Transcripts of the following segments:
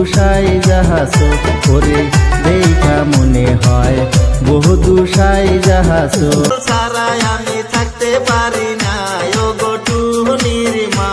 দুষাই যাহাস ওরে দেখা মনে হয় বহু দুষাই যাহাস সারাই আমি থাকতে পারি না ও গটু নির্মা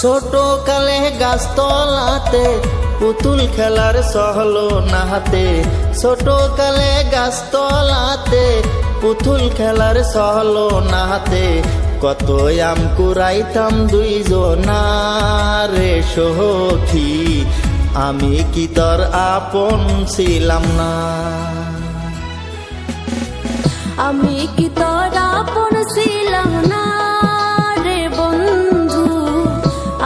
ছোট কালে গাছতলাতে পুতুল খেলার সহলো না হাতে, ছোট কালে গাছতলাতে পুতুল খেলার সহলো না হাতে, কত আম কুড়াইতাম দুইজনা রে সখী, আমি কি তোর আপন ছিলাম না। আমি কি তোর আপন ছিলাম না রে বন্ধু,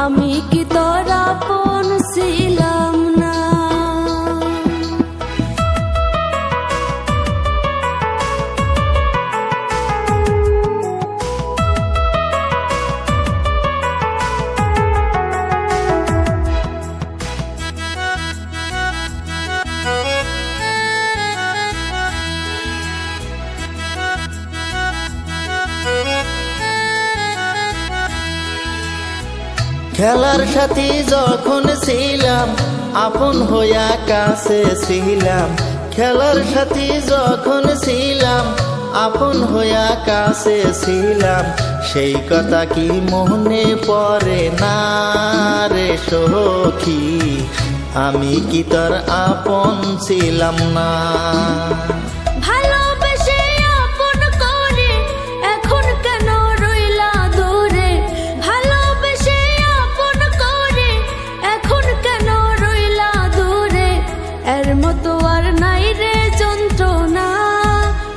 আমি কি তোর আপন ছিলাম না। খেলার সাথী যখন ছিলাম আপন হইয়া কাছে ছিলাম, খেলার সাথী যখন ছিলাম আপন হইয়া কাছে ছিলাম, সেই কথা কি মনে পড়ে না রে সখী, আমি কি তোর আপন ছিলাম না। ভালোবেসে আপন করে এখন কেন রইলা দূরে, ভালোবেসে আপন করে এখন কেন রইলা দূরে, এর মতো আর নাই রে যন্ত্রণা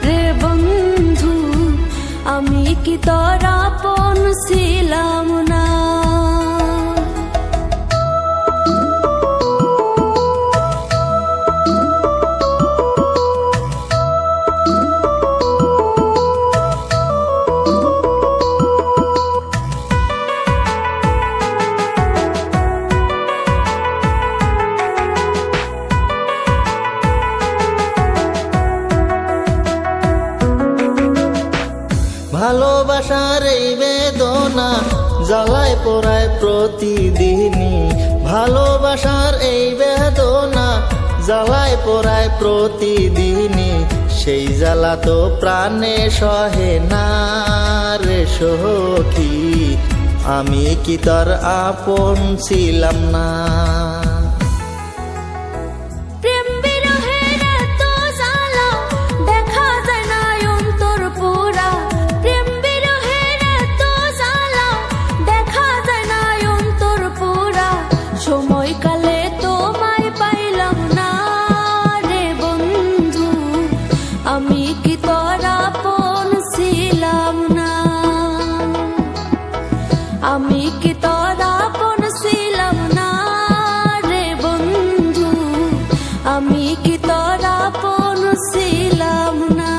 রে বন্ধু, আমি কি তোর আপন ছিলাম না। ভালোবাসার এই বেদনা জ্বালায় পোড়ায় প্রতিদিনই, ভালোবাসার এই বেদনা জ্বালায় পোড়ায় প্রতিদিনই, সেই জ্বালা তো প্রাণে সহে না রে সখী, আমি কি তোর আপন ছিলাম না। প্রেম বিরহের এত জ্বালা দেখা যায় না অন্তর পুরা, প্রেম বিরহের এত জ্বালা দেখা যায় না অন্তর পুরা, সময়কালে তোমায় পাইলাম না রে বন্ধু, আমি কি তোর আপন ছিলাম না। আমি কি তোর আপন ছিলাম না রে বন্ধু, আমি কি তোর আপন ছিলাম না।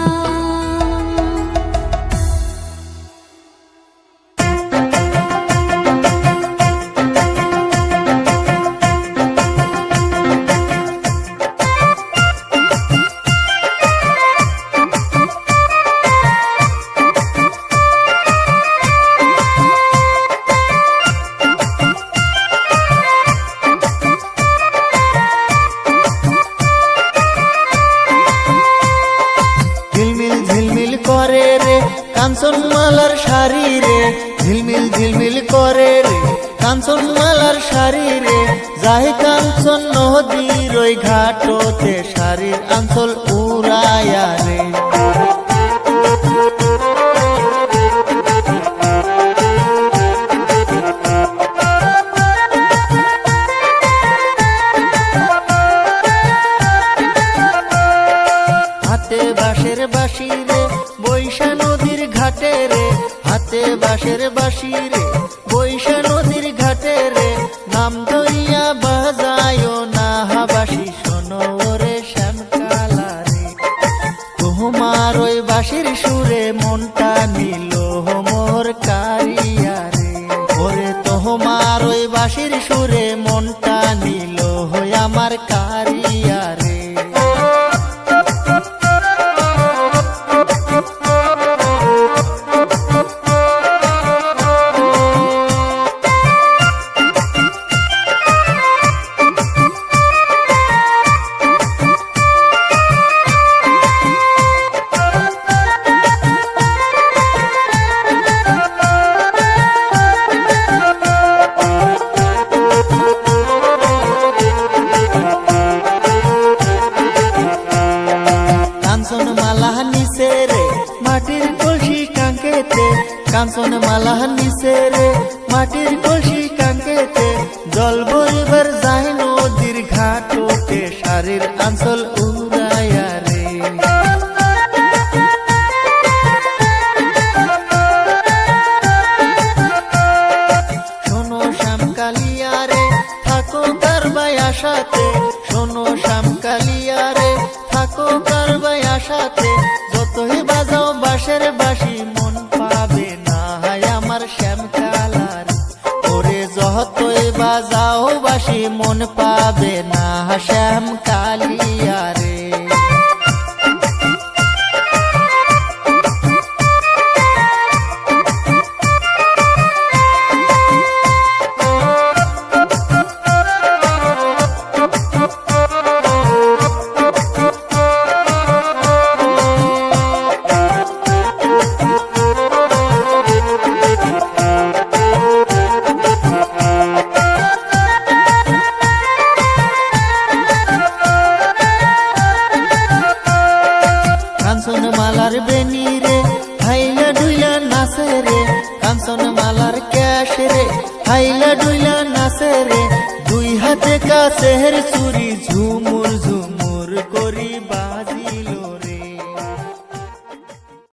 ঝিলমিল ঝিলমিল করে রে কাঞ্চনমালার শাড়ি রে, ঝিলমিল ঝিলমিল করে রে কাঞ্চনমালার শাড়ি রে, যাই কাঞ্চন নদীর ওই ঘাটতে শাড়ির আঁচল উড়ায়া রে। হাতে বাঁশের বাঁশি রে বৈশা নদীর ঘাটে রে, হাতে বাঁশের বাঁশি রে বৈশা নদীর ঘাটে রে, নাম ধরিয়া বাজায় না বাঁশি শোনো রে শ্যামকালা রে, তোমার ওই বাঁশির সুরে মনটা নিল মোর কারিয়া রে, ওরে তোমার ওই বাঁশির সুরে মনটা নিল আমার কারিয়া রে। মালা নিচে রে মাটির কলসি কাঙ্কেতে, কাঞ্চন মালা নিচে রে মাটির কলসি কাঙ্কেতে, জল বইবার যায় নদীর ঘাটতে, শাড়ির আঁচল উড়াইয়া রে। শোনো শ্যামকালিয়া রে থাকো কারবাই আশাতে, শোনো শ্যামকালিয়া রে থাকো কারবাই আশাতে, যতই বাজাও বাঁশের বাঁশি মন পাবে না হায় আমার শ্যামকালার, ওরে যতই বাজাও বাঁশি মন পাবে না শ্যামকালিয়া রে। কাঞ্চন মালার বেনি রে হাইলা ডুইলা নাচে রে, কাঞ্চন মালার ক্যাশ রে হাইলা ডুইলা নাচে রে, দুই হাতে কাছের চুরি ঝুমুর ঝুমুর করি বাজি